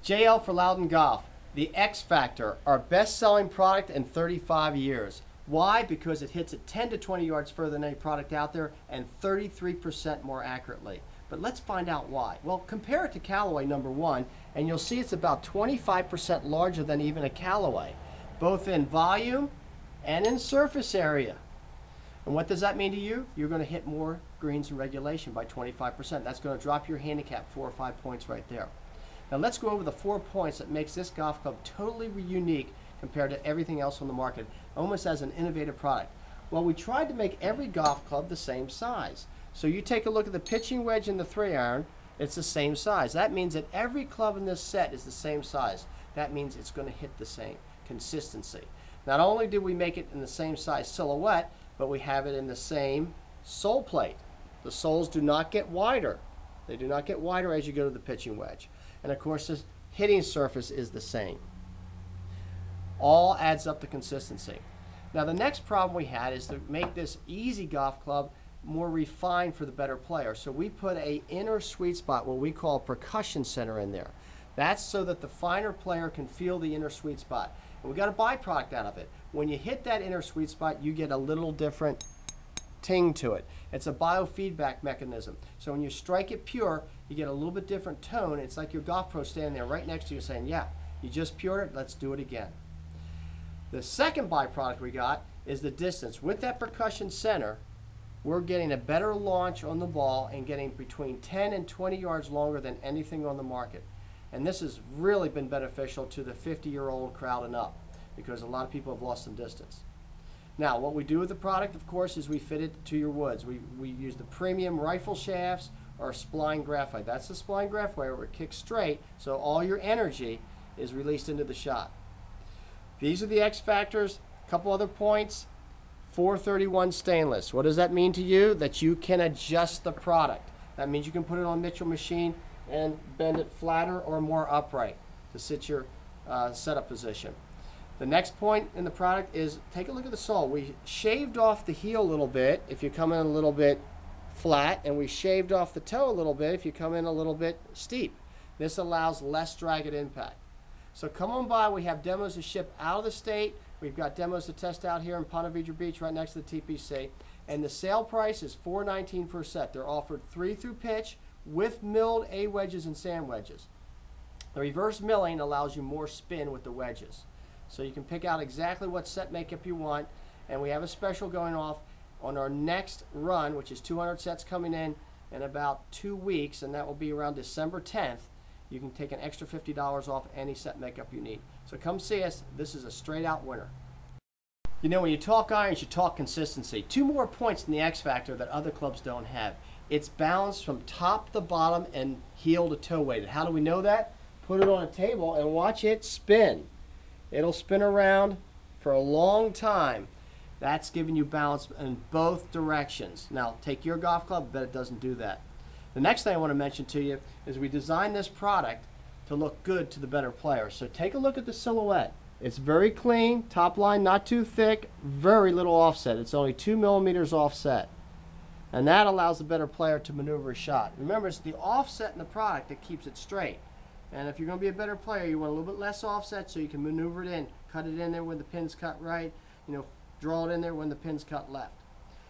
JL for Lauden Golf, the X Factor, our best-selling product in 35 years. Why? Because it hits it 10 to 20 yards further than any product out there and 33% more accurately. But let's find out why. Well, compare it to Callaway #1, and you'll see it's about 25% larger than even a Callaway, both in volume and in surface area. And what does that mean to you? You're going to hit more greens in regulation by 25%. That's going to drop your handicap 4 or 5 points right there. Now let's go over the 4 points that makes this golf club totally unique compared to everything else on the market, almost as an innovative product. Well, we tried to make every golf club the same size. So you take a look at the pitching wedge and the 3-iron, it's the same size. That means that every club in this set is the same size. That means it's going to hit the same consistency. Not only did we make it in the same size silhouette, but we have it in the same sole plate. The soles do not get wider. They do not get wider as you go to the pitching wedge. And of course, the hitting surface is the same. All adds up to consistency. Now the next problem we had is to make this easy golf club more refined for the better player. So we put an inner sweet spot, what we call a percussion center, in there. That's so that the finer player can feel the inner sweet spot. And we got a byproduct out of it. When you hit that inner sweet spot, you get a little different ting to it. It's a biofeedback mechanism. So when you strike it pure, you get a little bit different tone. It's like your golf pro standing there right next to you saying, yeah, you just pured it, let's do it again. The second byproduct we got is the distance. With that percussion center, we're getting a better launch on the ball and getting between 10 and 20 yards longer than anything on the market. And this has really been beneficial to the 50-year-old crowd and up, because a lot of people have lost some distance. Now, what we do with the product, of course, is we fit it to your woods. We use the premium rifle shafts or Splined Graphite. That's the Splined Graphite where it kicks straight, so all your energy is released into the shot. These are the X Factors. A couple other points. 431 stainless. What does that mean to you? That you can adjust the product. That means you can put it on Mitchell machine and bend it flatter or more upright to sit your setup position. The next point in the product is, take a look at the sole. We shaved off the heel a little bit if you come in a little bit flat, and we shaved off the toe a little bit if you come in a little bit steep. This allows less drag at impact. So come on by. We have demos to ship out of the state. We've got demos to test out here in Ponte Vedra Beach right next to the TPC. And the sale price is $419 per set. They're offered 3 through pitch with milled A wedges and sand wedges. The reverse milling allows you more spin with the wedges. So you can pick out exactly what set makeup you want. And we have a special going off on our next run, which is 200 sets coming in about 2 weeks, and that will be around December 10th. You can take an extra $50 off any set makeup you need. So come see us. This is a straight out winner. You know, when you talk irons, you talk consistency. 2 more points in the X Factor that other clubs don't have. It's balanced from top to bottom and heel to toe weighted. How do we know that? Put it on a table and watch it spin. It'll spin around for a long time. That's giving you balance in both directions. Now, take your golf club, but it doesn't do that. The next thing I want to mention to you is we designed this product to look good to the better player. So take a look at the silhouette. It's very clean, top line not too thick, very little offset. It's only 2 millimeters offset. And that allows the better player to maneuver a shot. Remember, it's the offset in the product that keeps it straight. And if you're going to be a better player, you want a little bit less offset so you can maneuver it in. Cut it in there when the pin's cut right. You know, draw it in there when the pin's cut left.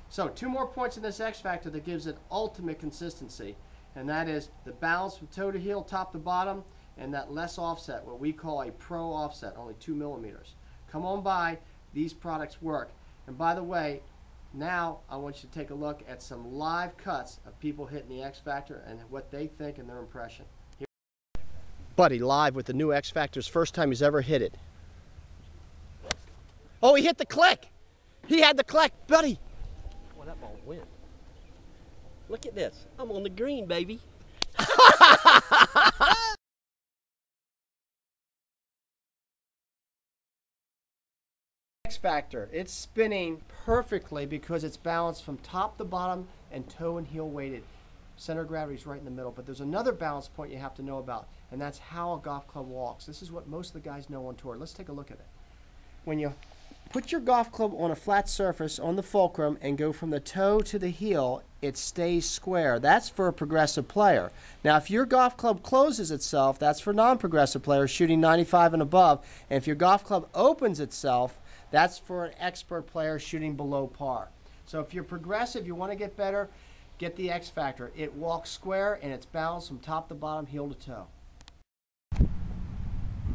So 2 more points in this X Factor that gives it ultimate consistency. And that is the balance from toe to heel, top to bottom, and that less offset, what we call a pro offset, only 2 millimeters. Come on by. These products work. And by the way, now I want you to take a look at some live cuts of people hitting the X Factor and what they think and their impression. Buddy live with the new X Factor's first time he's ever hit it. Oh, he hit the click. He had the click, buddy. Well, that ball went. Look at this. I'm on the green, baby. X Factor, it's spinning perfectly because it's balanced from top to bottom and toe and heel weighted. Center of gravity is right in the middle, but there's another balance point you have to know about, and that's how a golf club walks. This is what most of the guys know on tour. Let's take a look at it. When you put your golf club on a flat surface on the fulcrum and go from the toe to the heel. It stays square. That's for a progressive player. Now, if your golf club closes itself, that's for non-progressive players shooting 95 and above. And if your golf club opens itself, that's for an expert player shooting below par. So if you're progressive, you want to get better, get the X Factor. It walks square and it's balanced from top to bottom, heel to toe.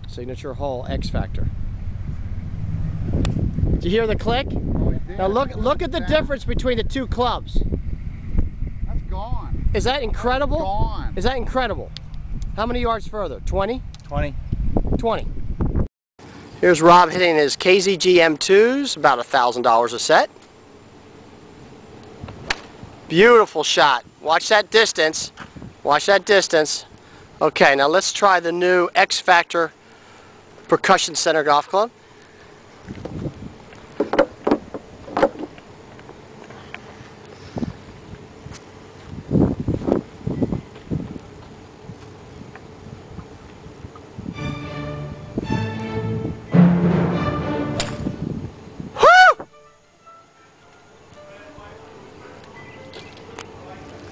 Signature hole, X Factor. Did you hear the click? Oh, now look at the difference between the two clubs. That's gone. Is that incredible? That's gone. Is that incredible? How many yards further? 20? 20. 20. Here's Rob hitting his KZG M2s, about $1,000 a set. Beautiful shot. Watch that distance. Watch that distance. Okay, now let's try the new X Factor Percussion Center golf club.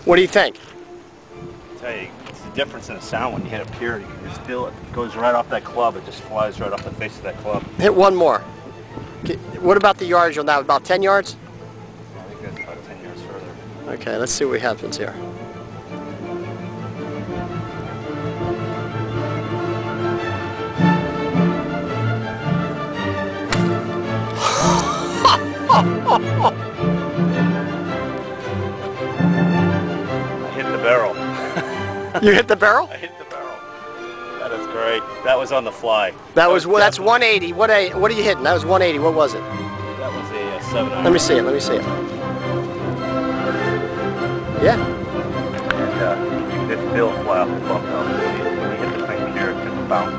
What do you think? I tell you, it's the difference in the sound when you hit up here. You can just feel it. It goes right off that club. It just flies right off the face of that club. Hit one more. Okay, what about the yardage on that? About 10 yards? I think that's about 10 yards further. Okay, let's see what happens here. Barrel. You hit the barrel? I hit the barrel. That is great. That was on the fly. That's 180. What are you hitting? That was 180. What was it? That was a 7 iron. Let me see it. Let me see it. Yeah. And you can just feel it fly off the club now. When you hit the thing here, it just bounces.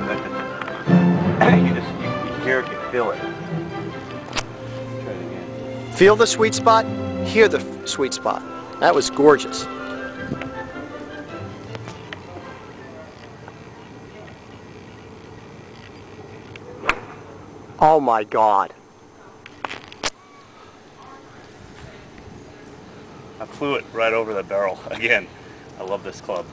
You hear it, you feel it. Try it again. Feel the sweet spot. Hear the sweet spot. That was gorgeous. Oh my God. I flew it right over the barrel again. I love this club.